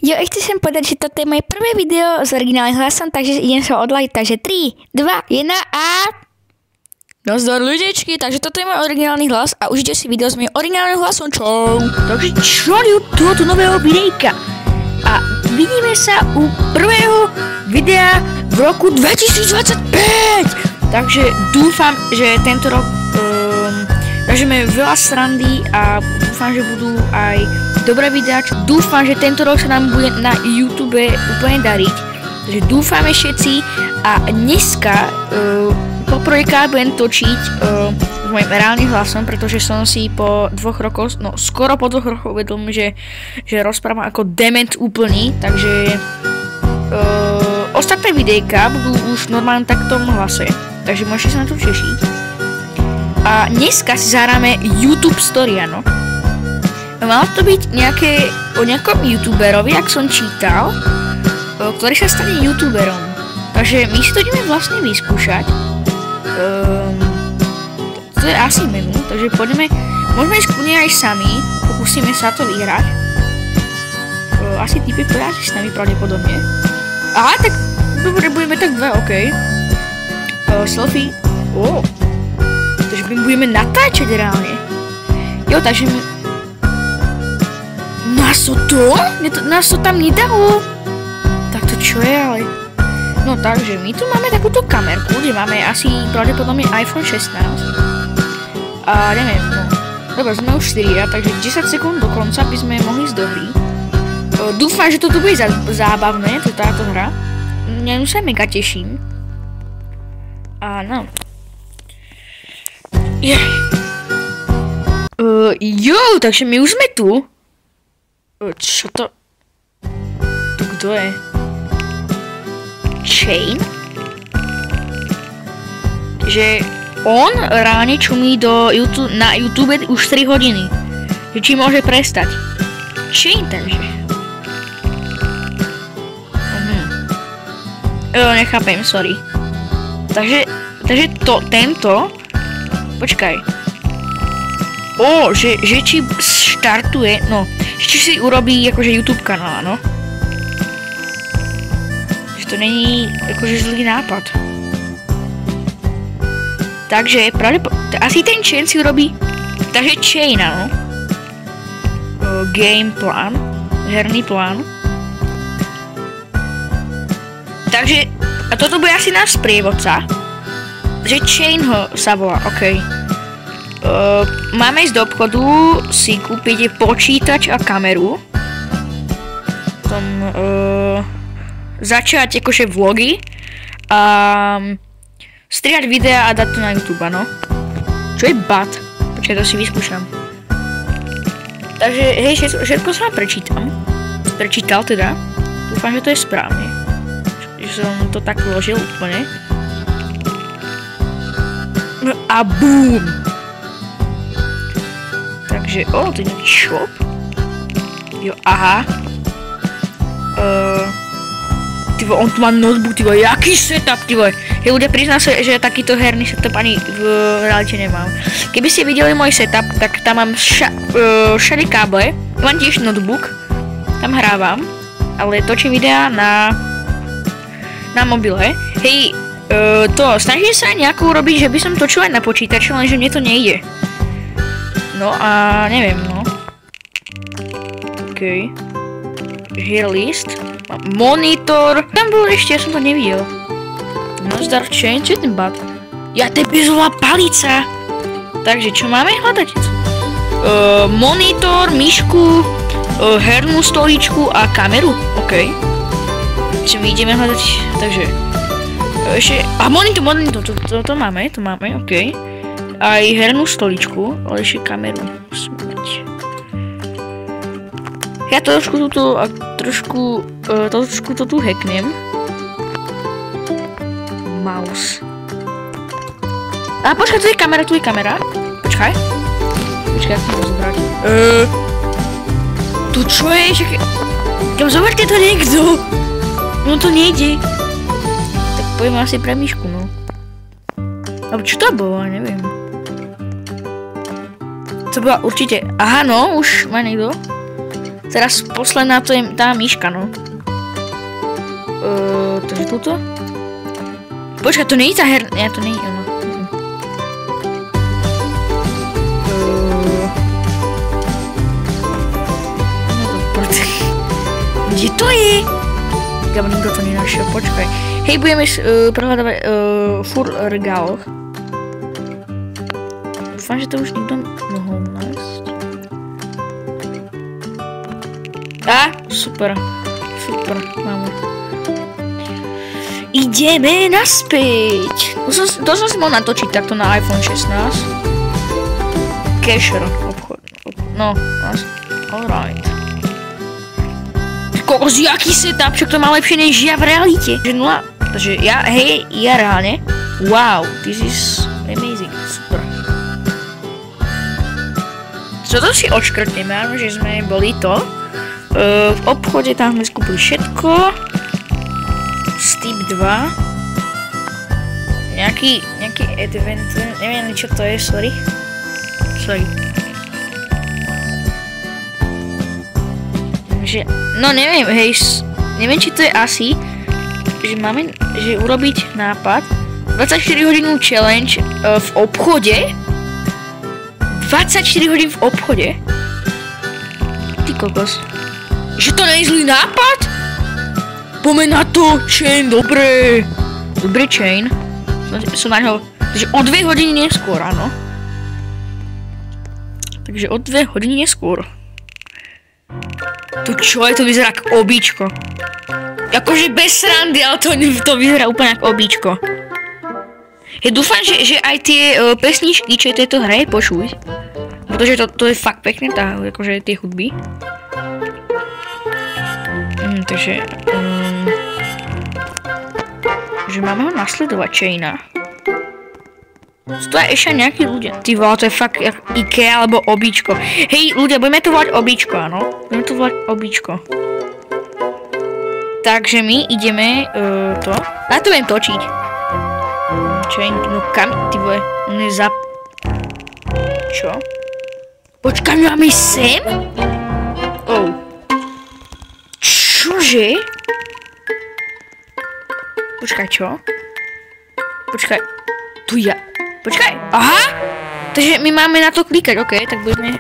Jo, chci sem podat, že toto je moje prvé video s originálnym hlasom, takže idem sa odladiť. Takže 3, 2, 1 a... Nazdar ľudičky, takže toto je môj originálny hlas a užite si video s mojím originálnym hlasom. Čau. Takže čau tohoto nového videjka. A vidíme sa u prvého videa v roku 2025. Takže dúfam, že tento rok zažijeme veľa srandy a dúfam, že budú aj dobré videá. Dúfam, že tento rok sa nám bude na YouTube úplne dariť. Takže dúfame všetci a dneska poprvýkrát budem točiť s mojím reálnym hlasom, pretože som si po 2 rokoch, no skoro po 2 rokoch uvedomil, že rozprávam ako dement úplný, takže ostatné videjka budú už normálne tak v tom hlase, takže môžete sa na to tešiť. A dneska si zahráme YouTube Story, áno. Malo to byť o nejakom youtuberovi, ak som čítal, ktorý sa stane youtuberom. Takže my si to ideme vlastne vyskúšať. To je asi menu, takže môžeme ísť kľudne aj sami, pokúsime sa to vyhrať. Asi typy pojazdí s nami pravdepodobne. Aha, tak dobre, budeme tak dve, okej. Selfie, takže my budeme natáčať reálne. Jo, takže my... Nás to tam nedalo. Tak to čo je, ale... No takže, my tu máme takúto kamerku, kde máme asi pravdepodobne iPhone 16. A neviem, no. Dobre, sme už 4, takže 10 sekúnd do konca by sme mohli ísť do hry. Dúfam, že toto bude zábavné, táto hra. Ja už sa mega teším. A no. Jo, takže my už sme tu. Čo to? To kto je? Chain? Že on ráne čumí na YouTube už 3 hodiny. Že či môže prestať. Chain, takže. Nechápem, sorry. Takže tento... Počkaj. Že či štartuje, no, či si urobí akože YouTube kanál, no. Že to není akože zlý nápad. Takže asi ten Chain si urobí, takže Chain, áno. Game plán, herný plán. Takže, a toto bude asi náš sprievodca. Že Chain ho sa volá, okej. Máme ísť do obchodu, si kúpiť počítač a kameru. Potom začať akože vlogy a strihať videa a dať to na YouTube, no. Čo je bat? Počkaj, to si vyskúšam. Takže, hej, všetko sa prečítam. Prečítal teda. Dúfam, že to je správne. Že som to tak vložil úplne. A boom! Takže, to je nejaký shop. Jo, aha. Tyvo, on tu má notebook, tyvo, jaký setup, tyvo. Hej, ľudia, priznám sa, že takýto herný setup ani v realite nemám. Keby ste videli môj setup, tak tam mám všade káble. Mám tiež notebook, tam hrávam, ale točím videa na mobile. Hej, snažím sa nejako urobiť, že by som točil aj na počítači, lenže mne to nejde. No a neviem, no. Okej. Here list. Monitor. Tam bol ešte, ja som to nevidel. Nazdar Chain, čo je ten bat? Ja, to je bezová palica. Takže, čo máme hľadať? Monitor, myšku, hernú stoličku a kameru. Okej. Čo my ideme hľadať, takže... Ešte... A monitor, to máme, okej. Aj hernú stoličku, ale ešte kameru musíme mať. Ja trošku to tu hacknem. Mouse. A počkaj, tu je kamera. Počkaj, ja to môžem zobrať. Tu čo je? Kam zoberte to niekto? No to nejde. Tak poviem asi pre myšku, no. Ale čo to bolo, neviem. To bola určite... Aha, no, už má niekto. Teraz posledná to je tá myška, no. Takže túto? Počkaj, to nie je tá her... Ja, to nie je ono. Kde to je? Ja nikto to nenašiel, počkaj. Hej, budeme prehľadávať furt regáloch. Dúfam, že to už nikto mohol nájsť. Super. Super, máme. Ideme naspäť. To som si mohol natočiť takto na iPhone 16. Casher, obchod. No, alright. Kokos, jaký setup, však to má lepšie než ja v realite. Že nula, takže ja reálne. Wow, this is amazing, super. Co to si odškrtneme, že sme boli to. V obchode tam sme skúpili všetko. Steep 2. Nejaký advent, neviem čo to je, sorry. No neviem, hej, neviem či to je asi, že máme, že urobiť nápad 24 hodinu challenge v obchode. 24 hodín v obchode? Ty kokos. Že to nie je zlý nápad? Poďme na to, chain, dobre. Dobrý chain. Som na ňo, takže o 2 hodiny neskôr, áno. Takže o 2 hodiny neskôr. To čo je, to vyzerá ako obíčko. Akože bez srandy, ale to vyzerá úplne ako obíčko. Ja dúfam, že aj tie pesničky, čo je tejto hre, počuj. Pretože to je fakt pekné, akože tie hudby. Takže... že máme ho nasledovať, chaina. Stoja ešte nejakí ľudia. Ty vole, to je fakt jak IKEA alebo obíčko. Hej, ľudia, budeme to volať obíčko, áno? Budeme to volať obíčko. Takže my ideme to. Ja to budem točiť. Chain, no kam, ty vole, on je za... Čo? Počkaj, my máme sem? Oh. Čože? Počkaj, čo? Počkaj, tu ja... Počkaj, aha! Takže my máme na to klikať, ok, tak budeme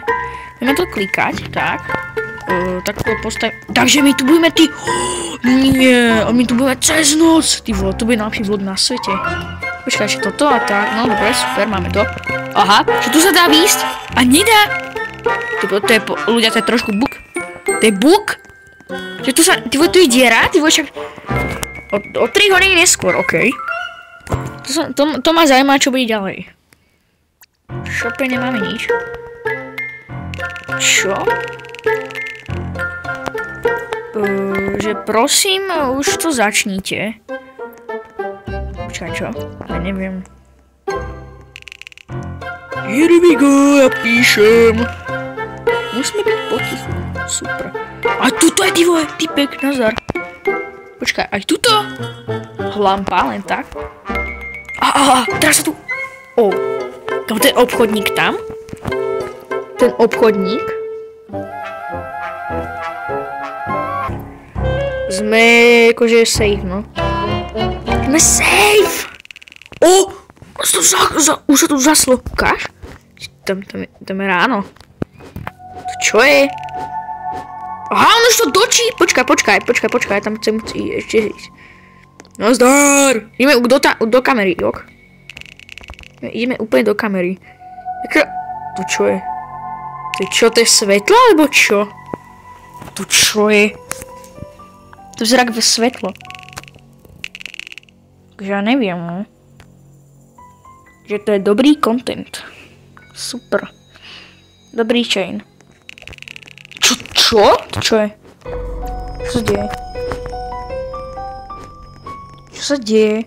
na to klikať, tak. Tak to postavím. Takže my tu budeme nie, my tu budeme cez noc. Ty vole, to bude najlepší vlog na svete. Počkaj, že toto a tak, no dobre, super, máme to. Aha, že tu sa dá výjsť? A nedá. Ľudia, to je trošku bug. To je bug? Že tu sa, ty vole, tu je diera, ty vole, však... O 3 hodiny neskôr, ok. To ma zaujíma, čo bude ďalej. V šope nemáme nič. Čo? Že prosím, už to začnite. Počkaj, čo? Ja neviem. Here we go, ja píšem. Musíme byť potichu. Super. A tuto je, ty vole, typek, nazar. Počkaj, aj tuto? Hlampa, len tak. Teraz sa tu... ten obchodník tam? Ten obchodník? Sme akože safe, no. Sme safe! Už sa tu zaslo. Ukáž? Tam je ráno. To čo je? Aha, on už to dočí! Počkaj, tam chcem ešte ísť. Nazdar! Ideme do kamery, jok. Ideme úplne do kamery. To čo je? To je svetlo, alebo čo? To čo je? To vyzerá ako svetlo. Takže ja neviem, no. Že to je dobrý content. Super. Dobrý chain. Čo? To čo je? Čo sa deje? Čo sa deje?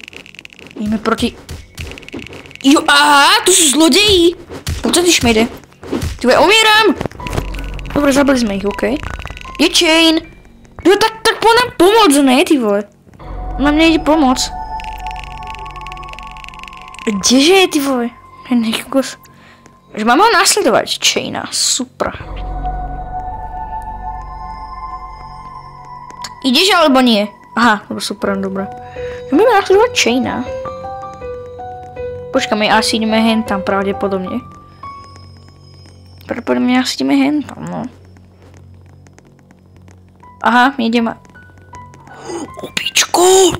Ideme proti... Jo, aha, tu sú zlodeji! Poď ty šmejde. Ty umieram! Dobre, zabili sme ich, okej. Je chain! Jo, tak poď nám pomôcť, ne, ty vole. Nám nejde pomôcť. Kdeže je, ty vole? Nechkos. Že máme ho nasledovať, chaina, super. Ideš alebo nie? Aha, super, dobré. My máme nasledovať chaina. Počkaj, my asi ideme hen tam pravdepodobne. Pravdepodobne asi ideme hen tam, no. Aha, my ideme... Običko!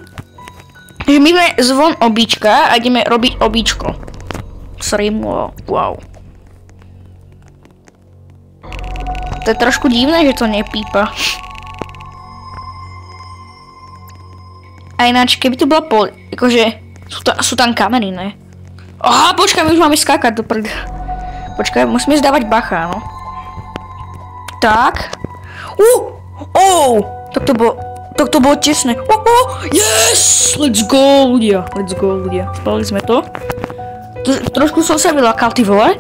Takže my sme zvon obička a ideme robiť običko. Srimo, wow. To je trošku divné, že to nepípa. A ináč, keby to bola akože, sú tam kamery, ne? Aha, počkaj, my už máme skákať do prd. Počkaj, musíme zdávať bacha, no. Tak. Tak to bolo tesné. Yes! Let's go, ľudia. Spali sme to. Trošku som sa vylakal, ty vole.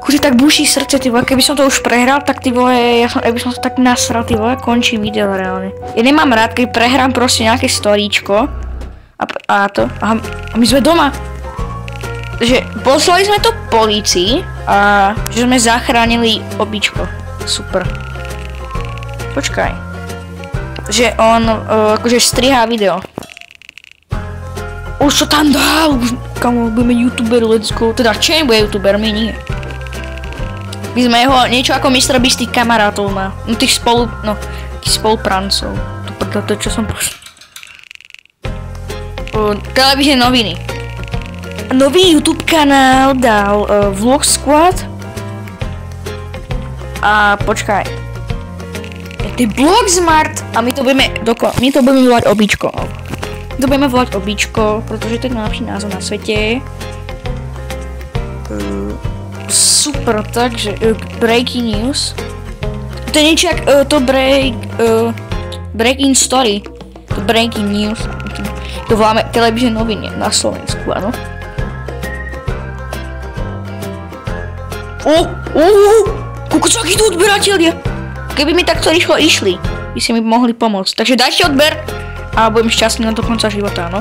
Akože tak buší srdce, ty vole, keby som to už prehral, tak ty vole, ja by som to tak nasral, ty vole, končím video reálne. Ja nemám rád, keď prehrám proste nejaké storíčko. A my sme doma. Takže poslali sme to polícii a že sme zachránili običko. Super. Počkaj. Že on akože strihá video. Už to tam dal, už kamo, budeme youtuber, let's go. Teda Chain bude youtuber, my nie. My sme jeho niečo ako Mr. Beast tých kamarátov má. No tých spoluprancov. To čo som povedal. Televízne noviny. Nový YouTube kanál dal Vlog Squad. A počkaj. To je Blog Smart a my to budeme volať običko. To budeme volať običko, pretože to je najlepší názov na svete. Super, takže breaking news. To je niečo jak to breaking story. To breaking news. To voláme televízne noviny na Slovensku, áno. Koľko akí tu odberatelia. Keby mi takto rýchlo išli, by si mi mohli pomôcť. Takže dajte odber a budem šťastný na do konca života, no.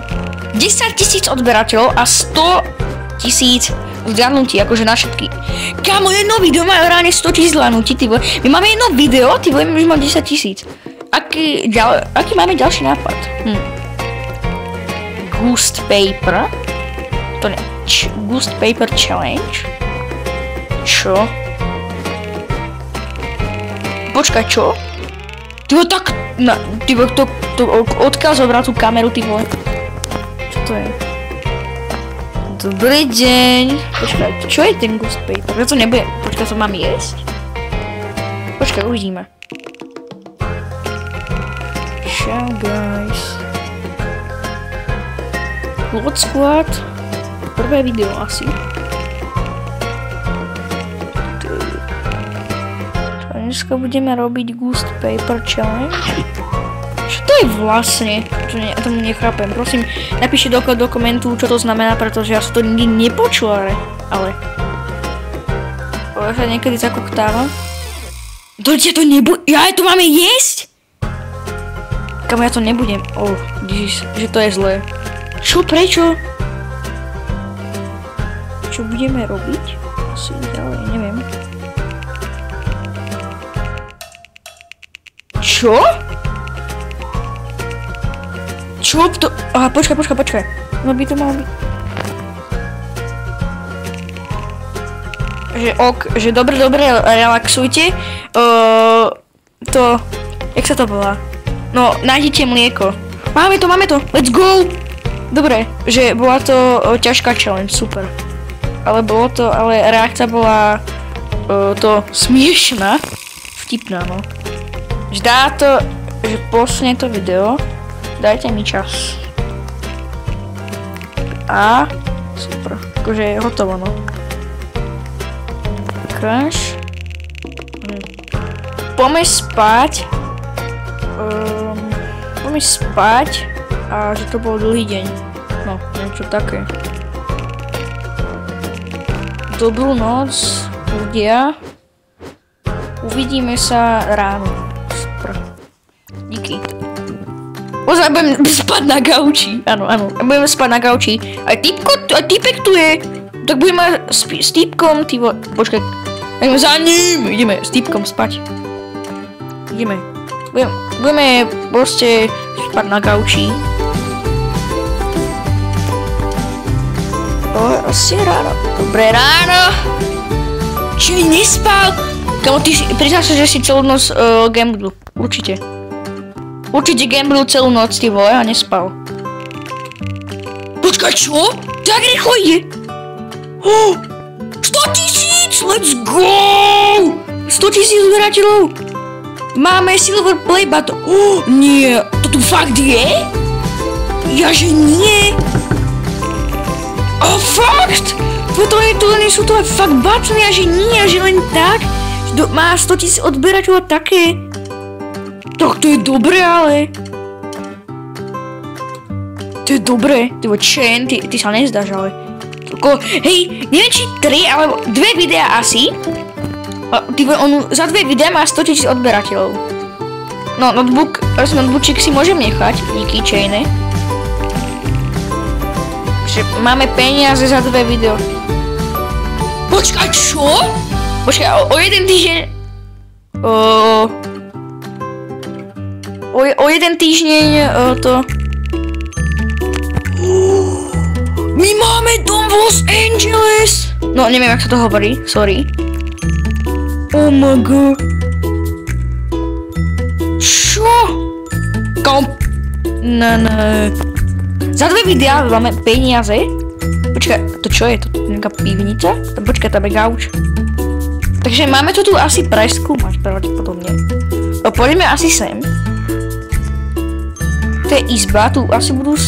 10 000 odberateľov a 100 000 zhľadnutí, akože na všetky. Kámo, jedno video majú reálne 100 000 zhľadnutí, ty vole. My máme jedno video, ty vole, my už máme 10 000. Aký máme ďalší nápad? Ghost Paper. To ne. Ghost Paper Challenge. Čo? Počkaj, čo? Ty vole, tak... Ty vole, to odkiaľ zobral tú kameru, ty vole. Čo to je? Dobrý deň. Počkaj, čo je ten Ghost Paper? Ja to nebude. Počkaj, to mám jesť? Počkaj, uvidíme. Ciao, guys. Vlog Squad. Prvé video asi. Dneska budeme robiť Ghost Paper Challenge. Čo to je vlastne? Ja tomu nechápem. Prosím, napíšte do komentu, čo to znamená, pretože ja som to nikdy nepočul, ale... Ja sa niekedy zakoktávam. Doďte to nebude... Ja to máme jesť? Kam ja to nebudem. Ježiš, že to je zlé. Čo, prečo? Čo budeme robiť? Asi ďalej, neviem. Čo? Čo to? Aha, počkaj. No by to malo byť. Že dobre, relaxujte. To... Jak sa to volá? No, nájdete mlieko. Máme to, let's go! Dobre, že bola to ťažká challenge, super. Ale reakcia bola to smiešná. Vtipná, no. Že dá to, že posne to video. Dajte mi čas. A super, akože je hotovo, no. Ukáž. Poďme spať. A že to bol dlhý deň. No, niečo také. Dobrú noc, ľudia. Uvidíme sa ráno. Super. Díky. Ozaj budem spať na gauči. Áno. Budeme spať na gauči. Aj týpek tu je. Tak budeme s týpkom, ty vole. Počkaj. Ideme za ním. Ideme s týpkom spať. Ideme. Budeme proste spať na gauči. Asi ráno. Dobré ráno. Či nespal? Kamo, ty si, priznám sa, že si celú noc gamblu. Určite. Určite gamblu celú noc, ty vole, a nespal. Počkaj, čo? Tak rýchlo ide. 100 000! Let's go! 100 000 zberateľov. Máme silver play button. Nie, to tu fakt je? Jaže nie. Fakt? To nie sú to fakt batony, že nie, že len tak? Má 100 000 odberateľov také. Tak to je dobré, ale. To je dobré. Ty Chain, ty sa nezdáš, ale. Hej, neviem či 3 alebo 2 videá asi. On za 2 videá má 100 000 odberateľov. No, notebookčík si môžem nechať, díky Chaine. Máme peniaze za 2 video. Počkaj, čo? Počkaj, o 1 týždeň... O 1 týždeň to... My máme dom v Los Angeles! No, neviem, jak sa to hovorí, sorry. Oh my god. Čo? Za 2 videá máme peniaze. Počkaj, to čo je? To nejaká pivnica? Počkaj, tam je gauč. Takže máme to tu asi preskúmať pravdepodobne. Poďme asi sem. To je izba, tu asi budú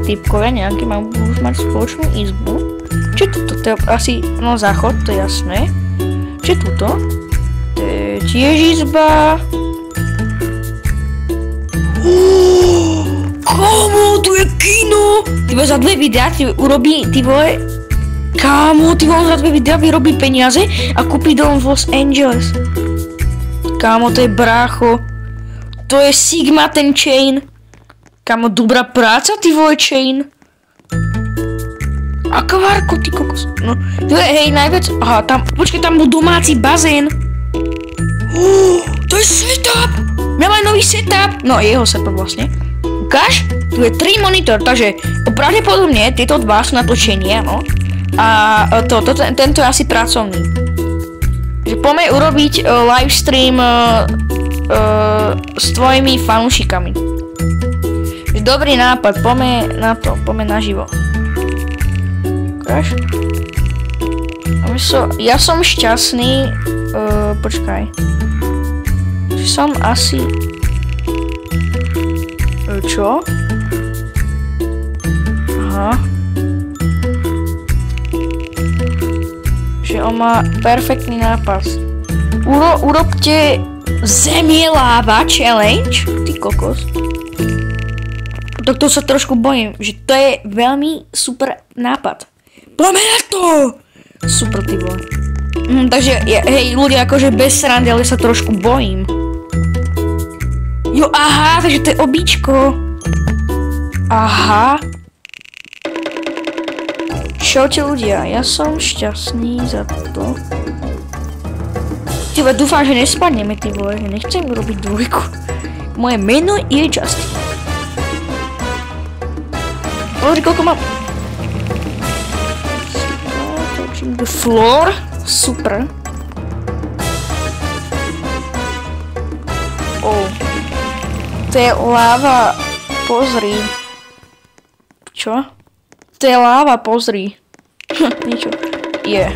typkovia nejaké, budú mať spoločnú izbu. Čo je tuto? To je asi, no záchod, to je jasné. Čo je tuto? To je tiež izba. Kámo, tu je kino! Ty vole, za 2 videá ti urobí, ty vole... Kámo, ty vole, za 2 videá vyrobí peniaze a kúpi dom v Los Angeles. Kámo, to je brácho. To je Sigma ten Chain. Kámo, dobrá práca, ty vole, Chain. Akvárko, ty kokos. No, hej, najviac... Aha, tam, počkej, tam bol domáci bazén. To je setup! Máme nový setup. No, jeho setup vlastne. Ukáž? Tu je 3 monitor, takže pravdepodobne tieto 2 sú na točenie, no. A tento je asi pracovný. Takže poďme urobiť livestream s tvojimi fanúšikami. Dobrý nápad, poďme na to, poďme naživo. Ukáž? Ja som šťastný, počkaj. Som asi... Čo? Aha. Že on má perfektný nápas. Urobte Zem je láva challenge. Ty kokos. To sa trošku bojím, že to je veľmi super nápad. Poďme na to! Super, ty vole. Takže, hej, ľudia, akože bez srandy, ale sa trošku bojím. Jo, aha, takže to je obíčko. Aha. Čaute ľudia, ja som šťastný za to. Tyba, dúfam, že nespadneme, ty vole, že nechcem urobiť 2. Moje meno je Justin. Pozri, koľko mám. Floor, super. To je láva, pozri. Čo? To je láva, pozri. Niečo. Je.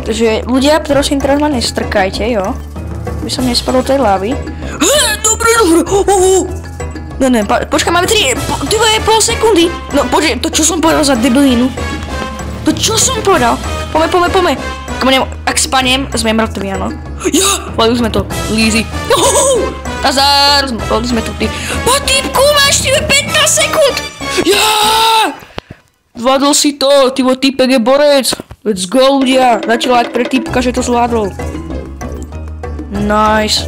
Takže ľudia, prosím, teraz ma nestrkajte, jo? By som nespadol tej lávy. Dobre. Ne, počkaj, máme 3, pol sekundy. No, počkaj, to čo som povedal za debilínu? To čo som povedal? Poďme. Ak spadnem, sme mŕtvi, áno. Ja, už sme to, lízy. Nazar, sme tu, ty. Po typku, máš ty 15 sekúnd. Ja! Zvládol si to, ty typek je borec. Let's go, ľudia. Dajte like pre typka, že to zvládol. Nice.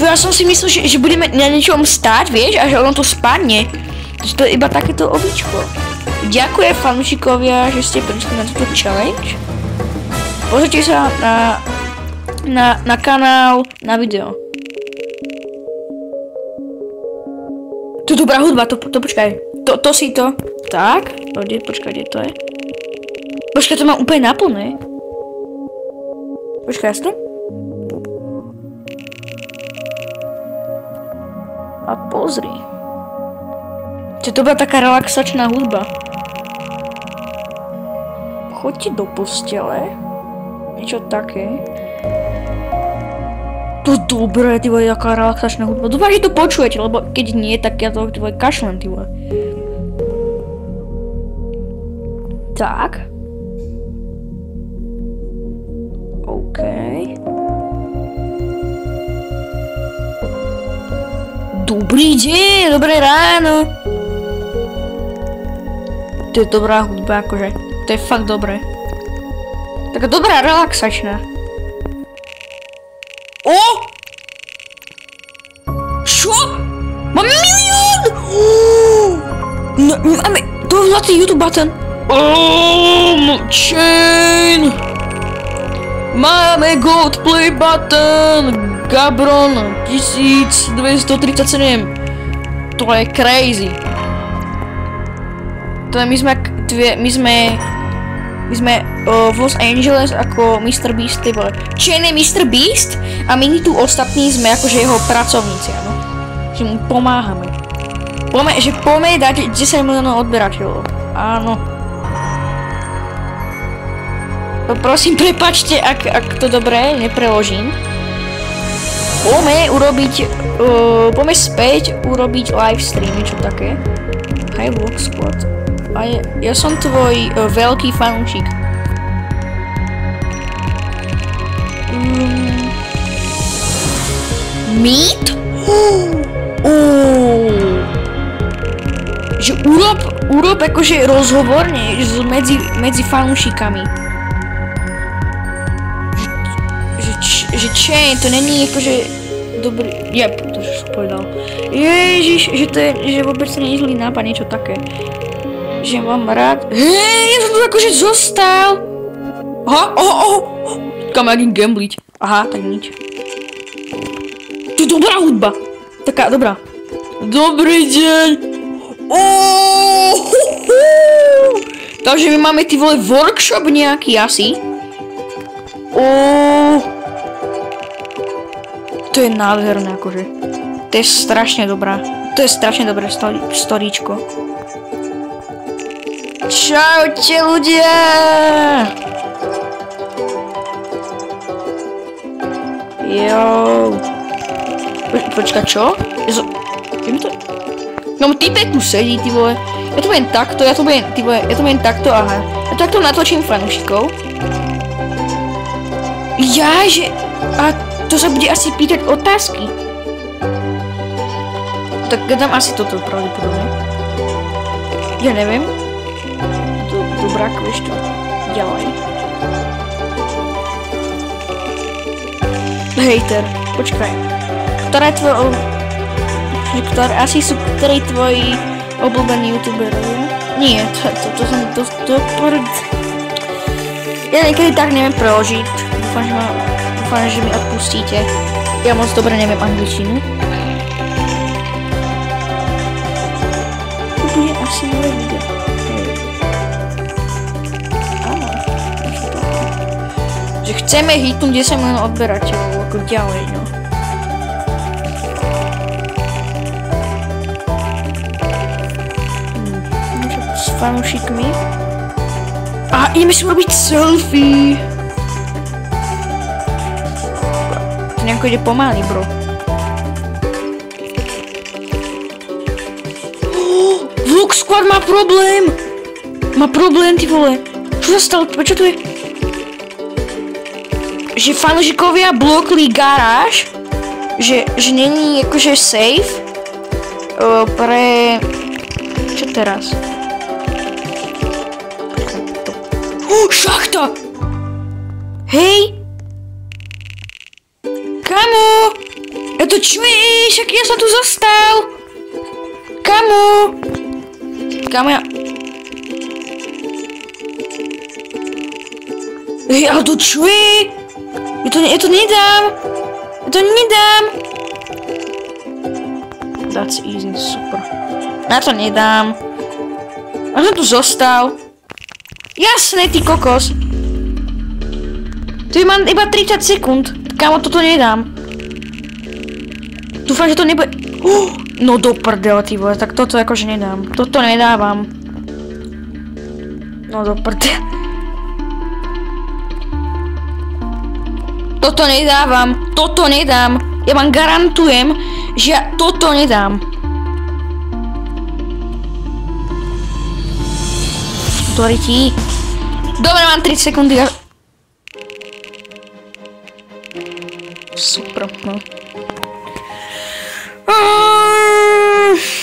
Ja som si myslel, že budeme na niečom stáť, vieš, a že ono to spadne. To je iba takéto običko. Ďakujem fanúšikovia, že ste prišli na túto challenge. Pozrite sa na kanál, na video. To je dobrá hudba, to počkaj. To si to. Tak, počkaj, kde to je? Počkaj, to mám úplne naplné. Počkaj, jasne? A pozri. To bola taká relaxačná hudba. Choďte do postele. Niečo také. To dobré, ty vole, taká relaxačná hudba. Dúfam, že to počujete, lebo keď nie, tak ja to ty vole kašlem, ty vole. Tak. OK. Dobrý deň, dobré ráno. To je dobrá hudba, akože. To je fakt dobré. Taká dobrá relaxačná. O! Čo? Mám milión! No, máme... To je zlatý YouTube button. Chain! Máme gold play button! Gabron 1237. To je crazy. To je, my sme v Los Angeles ako Mr. Beast, ty vole. Chain je Mr. Beast a my tu ostatní sme akože jeho pracovníci, áno. Že mu pomáhame. Že poďme dať 10 miliónov odberateľov. Áno. Prosím, prepačte, ak to dobre nepreložím. Poďme späť urobiť livestream, niečo také. High Vlog Squad. A ja som tvoj veľký fanúšik. Meet? Že urob akože rozhovorne medzi fanúšikami. Že Chain, to není akože dobrý, to som povedal. Ježiš, že vôbec to nie je zlý nápad, niečo také. Že mám rád. Hej, ja som tu akože zostal. Aha, kam ja idem gambliť. Aha, tak nič. To je dobrá hudba. Taká dobrá. Dobrý deň. Takže my máme ty vole workshop nejaký asi. To je nádherné akože. To je strašne dobrá. To je strašne dobré storíčko. Čaute ľudia! Jo. Počkaj, čo? No týpek tu sedí, ty vole. Ja to budem takto, ja to budem takto, aha. Ja takto natočím fanúšikov. Jaže, a to sa bude asi pýtať otázky. Tak ja dám asi toto pravdepodobne. Ja neviem. Dobrá, vieš to. Ďalej. Hejter, počkaj. Ktorá je tvoj... Asi sú ktorí tvoji obľúbení youtuberovia? Nie, to ja niekedy tak neviem preložiť. Dúfam, že mi odpustíte. Ja moc dobre neviem angličtinu. To je asi nové video. Áno. Že chceme hitnúť 10 miliónov odberateľov, ako ďalej, no. S fanúšikmi. A ideme si urobiť selfie. To nejako ide pomaly, bro. Vlog Squad má problém. Má problém, ty vole. Čo sa stalo? Čo tu je? Že fanúšikovia blokli garáž. Že není akože safe. Pre... Čo teraz? Šachta! Hej! Kamo? Ja to čuješ, ak ja som tu zostal! Kamo? Kamo ja... Hej, ale to čuje! Ja to nedám! Ja to nedám! That's easy, super. Na to nedám. A som tu zostal. Jasné, ty kokos. Tu mám iba 30 sekúnd. Kámo, toto nedám. Dúfam, že to nebude... No do prdele, ty vole, tak toto akože nedám. Toto nedávam. No do prdele. Toto nedávam. Toto nedám. Ja vám garantujem, že ja toto nedám. Doriti. Dobre, mám 30 sekundy. Super, no.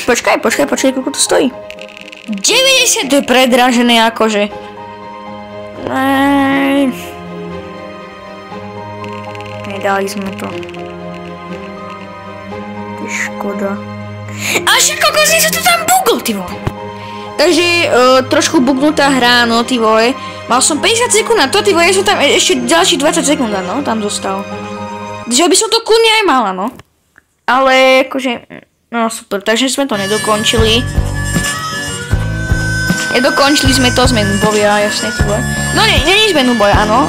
Počkaj, koľko to stojí? 90, to je predražené akože. Nedali sme to. To je škoda. A však kokos, sa to tam bugol, ty vole. Takže trošku bugnutá hra, no ty vole. Mal som 50 sekúnd na to, ty vole, som tam ešte ďalší 20 sekúnd, no, tam zostal. Takže by som to kľudne aj mala, no. Ale akože, no super, takže sme to nedokončili. Nedokončili sme to, sme nubovia, jasne, ty vole. No nie sme nubovia, áno,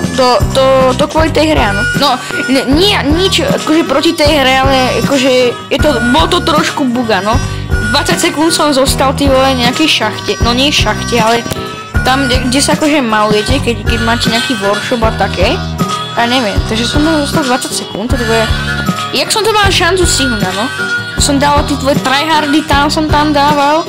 to kvôli tej hre, áno. No, nič akože proti tej hre, ale akože, bolo to trošku buga, no. 20 sekúnd som zostal, ty vole, nejakej šachte, no nie šachte, ale tam, kde sa akože malujete, keď máte nejaký workshop a také. A neviem, takže som tam zostal 20 sekúnd, to bude... Jak som to mal šancu stihnúť, áno? Som dával tí tvoje tryhardy, tam som tam dával.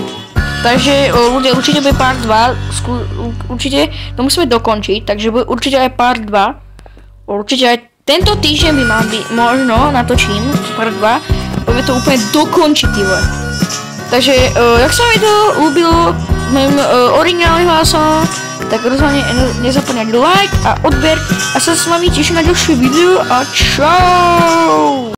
Takže ľudia, určite bude part 2, určite to musíme dokončiť, takže bude určite aj part 2. Určite aj tento týždeň by mal byť, možno natočím part 2, budeme to úplne dokončiť, ty vole. Takže, jak sa mi to ľúbilo s mojím originálnym hlasom, tak rozhodne nezapomeňte like a odber a sa s vami teším na ďalšie video a čau!